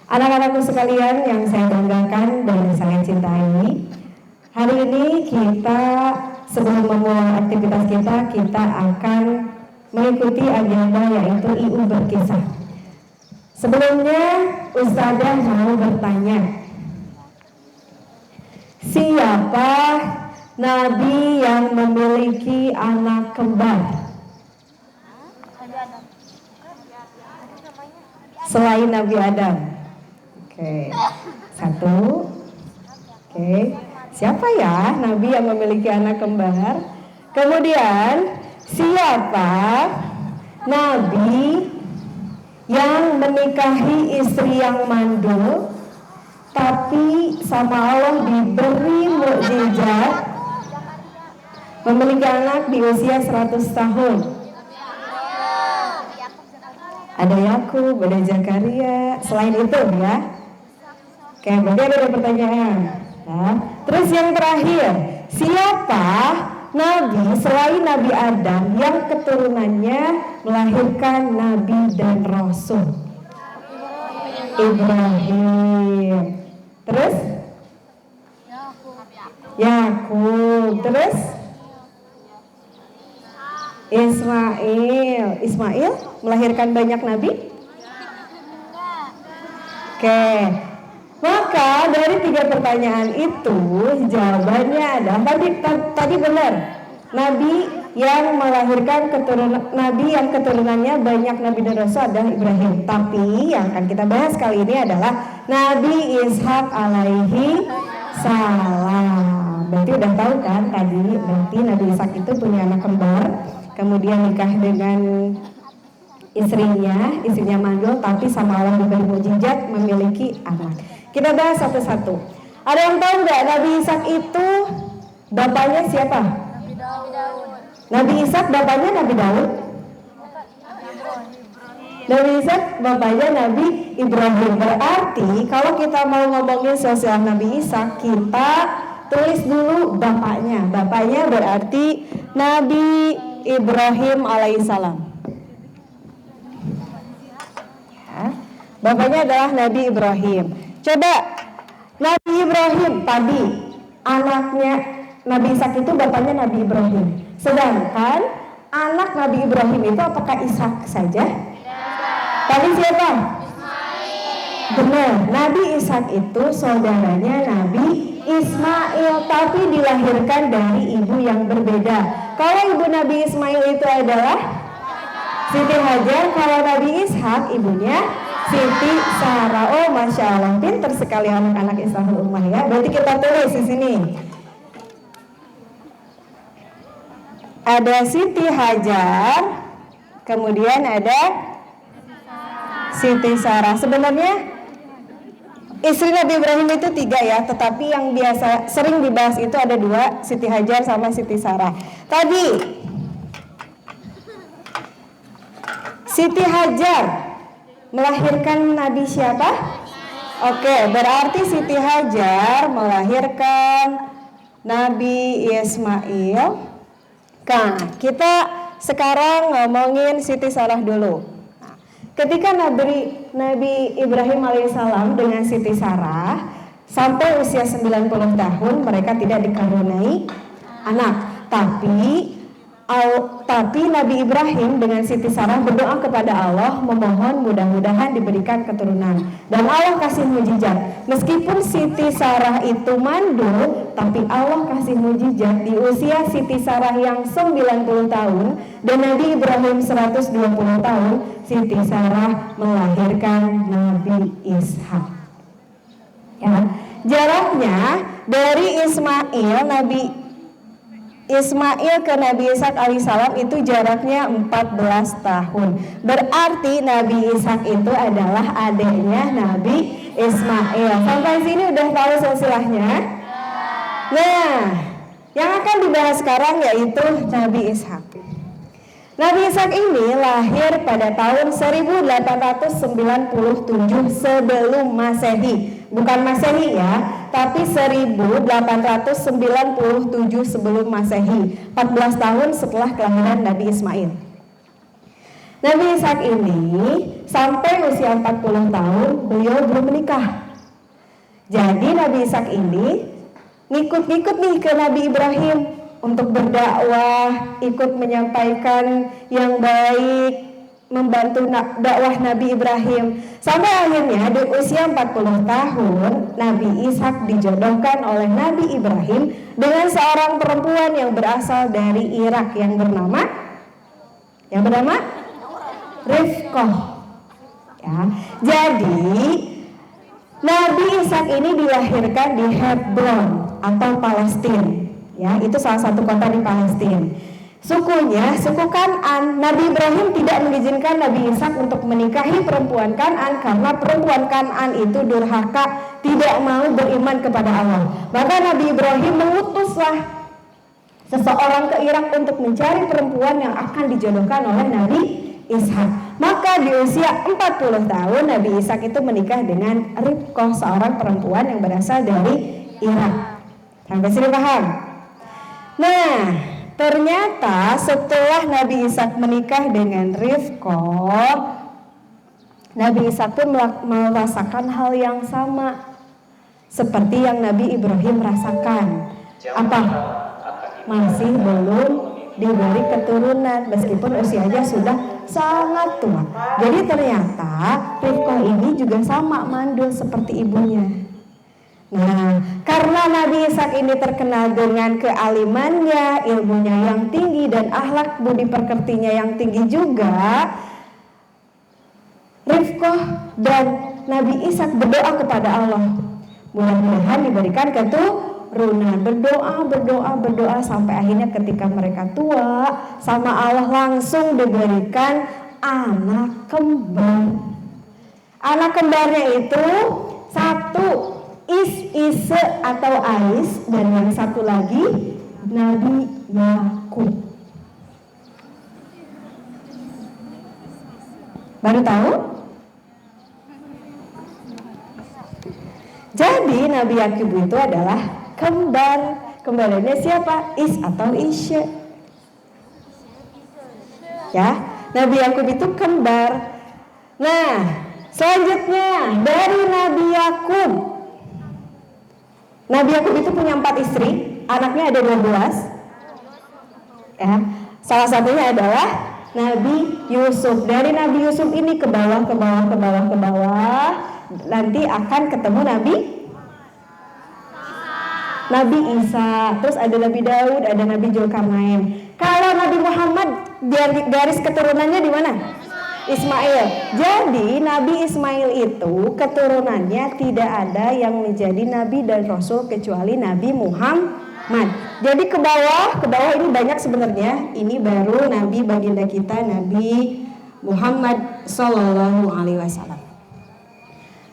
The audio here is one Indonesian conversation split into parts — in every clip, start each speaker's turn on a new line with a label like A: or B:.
A: Anak-anakku sekalian yang saya banggakan dan saya cintai, hari ini kita sebelum memulai aktivitas kita akan mengikuti agenda yaitu IU berkisah. Sebelumnya Ustazah mau bertanya, siapa Nabi yang memiliki anak kembar selain Nabi Adam? Oke, satu. Oke, siapa ya Nabi yang memiliki anak kembar? Kemudian, siapa Nabi yang menikahi istri yang mandul tapi sama Allah diberi mukjizat memiliki anak di usia 100 tahun? Ada Yakub, ada Zakaria. Selain itu ya. Oke, berarti ada pertanyaan. Nah, terus yang terakhir, siapa Nabi selain Nabi Adam yang keturunannya melahirkan Nabi dan Rasul? Ibrahim. Terus? Yakub. Terus? Ismail. Ismail melahirkan banyak Nabi? Oke. Maka dari 3 pertanyaan itu jawabannya adalah tadi benar. Nabi yang melahirkan Nabi yang keturunannya banyak Nabi dan Rasul adalah Ibrahim. Tapi yang akan kita bahas kali ini adalah Nabi Ishak alaihi salam. Berarti udah tahu kan tadi, berarti Nabi Ishak itu punya anak kembar, kemudian nikah dengan istrinya mandul, tapi sama Allah diberi mukjizat memiliki anak. Kita bahas satu-satu. Ada yang tahu nggak Nabi Ishak itu bapaknya siapa? Nabi Ishak bapaknya Nabi Daud. Nabi Ishak bapaknya Nabi Ibrahim. Berarti kalau kita mau ngomongin sosial Nabi Ishak, kita tulis dulu bapaknya. Bapaknya berarti Nabi Ibrahim alaihissalam. Ya, bapaknya adalah Nabi Ibrahim. Coba Nabi Ibrahim tadi anaknya Nabi Ishak itu bapaknya Nabi Ibrahim. Sedangkan anak Nabi Ibrahim itu apakah Ishak saja? Tadi siapa? Benar, Nabi Ishak itu saudaranya Nabi Ismail, tapi dilahirkan dari ibu yang berbeda. Kalau ibu Nabi Ismail itu adalah Siti Hajar, kalau Nabi Ishak ibunya Siti Sarah. Oh, Masya Allah, pinter sekali anak-anak Islahul Ummah ya. Berarti kita tulis di sini. Ada Siti Hajar, kemudian ada Siti Sarah. Sebenarnya istri Nabi Ibrahim itu 3 ya, tetapi yang biasa sering dibahas itu ada 2, Siti Hajar sama Siti Sarah. Tadi Siti Hajar melahirkan Nabi siapa? Oke, berarti Siti Hajar melahirkan Nabi Ismail. Nah, kita sekarang ngomongin Siti Sarah dulu. Ketika Nabi Ibrahim alaihissalam dengan Siti Sarah sampai usia 90 tahun mereka tidak dikaruniai anak. Tapi Nabi Ibrahim dengan Siti Sarah berdoa kepada Allah memohon mudah-mudahan diberikan keturunan. Dan Allah kasih mujizat. Meskipun Siti Sarah itu mandul, tapi Allah kasih mujizat di usia Siti Sarah yang 90 tahun dan Nabi Ibrahim 120 tahun, Siti Sarah melahirkan Nabi Ishak. Ya. Jaraknya dari Ismail ke Nabi Ishak alaihissalam itu jaraknya 14 tahun. Berarti Nabi Ishak itu adalah adiknya Nabi Ismail. Sampai sini udah tahu silsilahnya? Nah, yang akan dibahas sekarang yaitu Nabi Ishak. Nabi Ishak ini lahir pada tahun 1897 sebelum Masehi. Bukan Masehi ya, tapi 1897 sebelum Masehi, 14 tahun setelah kelahiran Nabi Ismail. Nabi Ishak ini sampai usia 40 tahun beliau belum menikah. Jadi Nabi Ishak ini ngikut-ngikut nih ke Nabi Ibrahim untuk berdakwah, ikut menyampaikan yang baik, membantu dakwah Nabi Ibrahim. Sampai akhirnya di usia 40 tahun Nabi Ishak dijodohkan oleh Nabi Ibrahim dengan seorang perempuan yang berasal dari Irak yang bernama Rifqah. Ya. Jadi Nabi Ishak ini dilahirkan di Hebron atau Palestina. Ya, itu salah satu kota di Palestina. Sukunya, suku Kan'an. Nabi Ibrahim tidak mengizinkan Nabi Ishak untuk menikahi perempuan Kan'an karena perempuan Kan'an itu durhaka, tidak mau beriman kepada Allah. Maka Nabi Ibrahim mengutuslah seseorang ke Irak untuk mencari perempuan yang akan dijodohkan oleh Nabi Ishak. Maka di usia 40 tahun Nabi Ishak itu menikah dengan Rifqah, seorang perempuan yang berasal dari Irak. Sampai sini paham? Nah, ternyata setelah Nabi Ishak menikah dengan Rifqah, Nabi Ishak pun merasakan hal yang sama seperti yang Nabi Ibrahim rasakan. Apa? Masih belum diberi keturunan meskipun usianya sudah sangat tua. Jadi ternyata Rifqah ini juga sama mandul seperti ibunya. Nah, karena Nabi Ishak ini terkenal dengan kealimannya, ilmunya yang tinggi dan akhlak budi pekertinya yang tinggi juga, Rifqah dan Nabi Ishak berdoa kepada Allah, mudah-mudahan diberikan keturunan. Berdoa sampai akhirnya ketika mereka tua, sama Allah langsung diberikan anak kembar. Anak kembarnya itu satu Ise atau Ais, dan yang satu lagi Nabi Yakub. Baru tahu? Jadi Nabi Yakub itu adalah kembar. Kembarannya siapa? Is atau Isya. Ya, Nabi Yakub itu kembar. Nah, selanjutnya dari Nabi Yakub. Nabi Yakub itu punya 4 istri, anaknya ada 12. Ya, salah satunya adalah Nabi Yusuf. Dari Nabi Yusuf ini ke bawah, nanti akan ketemu Nabi Isa. Terus ada Nabi Daud, ada Nabi Zulkarnain. Kalau Nabi Muhammad garis keturunannya di mana? Ismail. Jadi Nabi Ismail itu keturunannya tidak ada yang menjadi nabi dan rasul kecuali Nabi Muhammad. Jadi ke bawah ini banyak sebenarnya. Ini baru nabi baginda kita Nabi Muhammad sallallahu alaihi wasallam.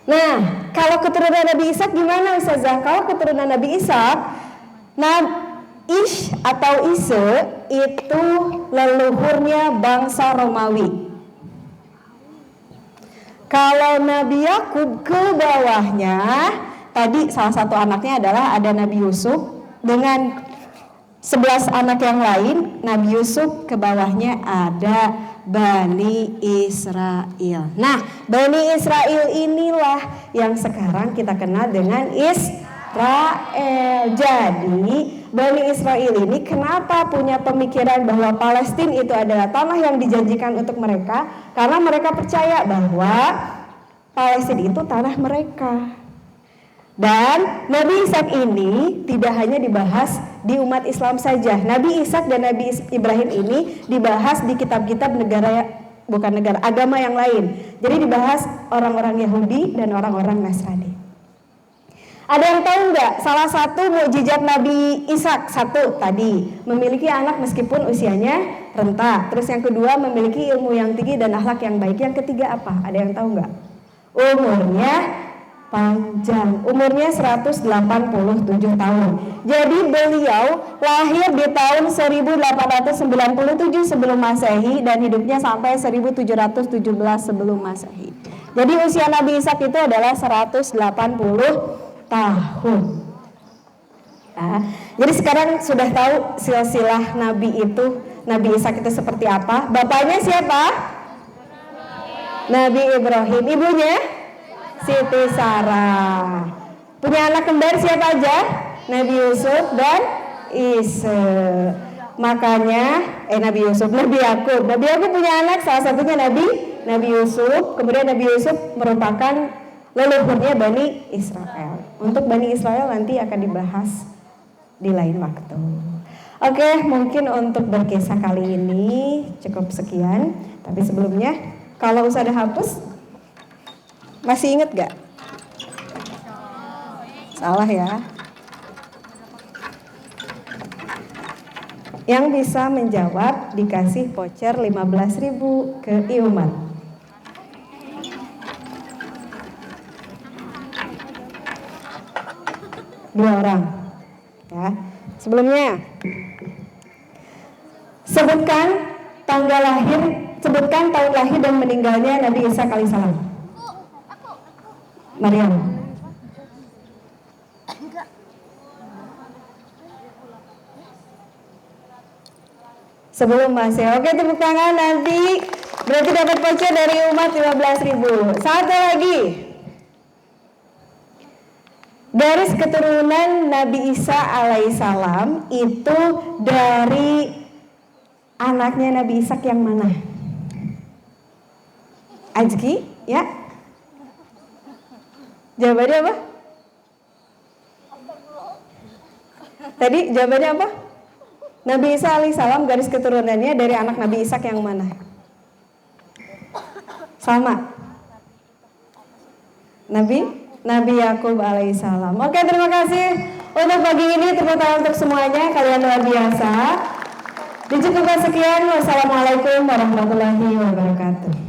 A: Nah, kalau keturunan Nabi Ishak gimana Ustazah? Kalau keturunan Nabi Ishak, Ish atau Ise itu leluhurnya bangsa Romawi. Kalau Nabi Yakub ke bawahnya, tadi salah satu anaknya adalah ada Nabi Yusuf dengan 11 anak yang lain. Nabi Yusuf ke bawahnya ada Bani Israel. Nah, Bani Israel inilah yang sekarang kita kenal dengan Israel. Jadi Bani Israel ini kenapa punya pemikiran bahwa Palestina itu adalah tanah yang dijanjikan untuk mereka? Karena mereka percaya bahwa Palestina itu tanah mereka. Dan Nabi Ishak ini tidak hanya dibahas di umat Islam saja. Nabi Ishak dan Nabi Ibrahim ini dibahas di kitab-kitab agama yang lain. Jadi dibahas orang-orang Yahudi dan orang-orang Nasrani. Ada yang tahu nggak salah satu mukjizat Nabi Ishak? Satu tadi memiliki anak meskipun usianya renta. Terus yang kedua memiliki ilmu yang tinggi dan akhlak yang baik. Yang ketiga apa? Ada yang tahu nggak? Umurnya panjang. Umurnya 187 tahun. Jadi beliau lahir di tahun 1897 sebelum Masehi dan hidupnya sampai 1717 sebelum Masehi. Jadi usia Nabi Ishak itu adalah 180 tahun. Nah, jadi sekarang sudah tahu silsilah Nabi itu, Nabi Ishak itu seperti apa. Bapaknya siapa? Nabi Ibrahim. Ibunya Siti Sarah. Punya anak kembar siapa aja? Nabi Yusuf dan Ishak. Makanya Nabi Yusuf, Nabi Yakub. Nabi Yakub punya anak, salah satunya Nabi Yusuf. Kemudian Nabi Yusuf merupakan leluhurnya Bani Israel. Untuk Bani Israel nanti akan dibahas di lain waktu. Oke, mungkin untuk berkisah kali ini cukup sekian. Tapi sebelumnya, kalau usah hapus, masih inget gak? Salah ya. Yang bisa menjawab dikasih voucher 15.000 ke Iumat. Dua orang ya. Sebelumnya sebutkan tanggal lahir, sebutkan tahun lahir dan meninggalnya Nabi Isa alaihissalam. Maryam. Sebelum masih. Oke, tepuk tangan nanti berarti dapat voucher dari Umat 15.000. Satu lagi. Garis keturunan Nabi Isa alaihissalam itu dari anaknya Nabi Ishak yang mana? Ajki, ya? Jawabannya apa? Tadi jawabannya apa? Nabi Isa alaihissalam garis keturunannya dari anak Nabi Ishak yang mana? Sama. Nabi Yakub alaihissalam. Oke, terima kasih untuk pagi ini, tepuk tangan untuk semuanya, kalian luar biasa. Dicukupkan sekian. Wassalamualaikum warahmatullahi wabarakatuh.